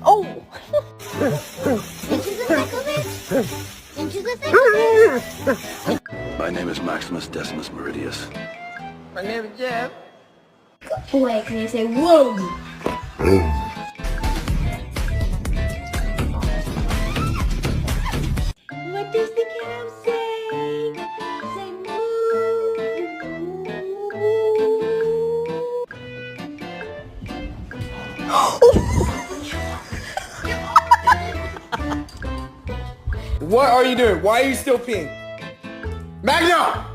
Oh! Into the thick of it. My name is Maximus Decimus Meridius. My name is Jeff. Boy, can you say whoa? What does the cow say? Say What are you doing? Why are you still peeing? Magna!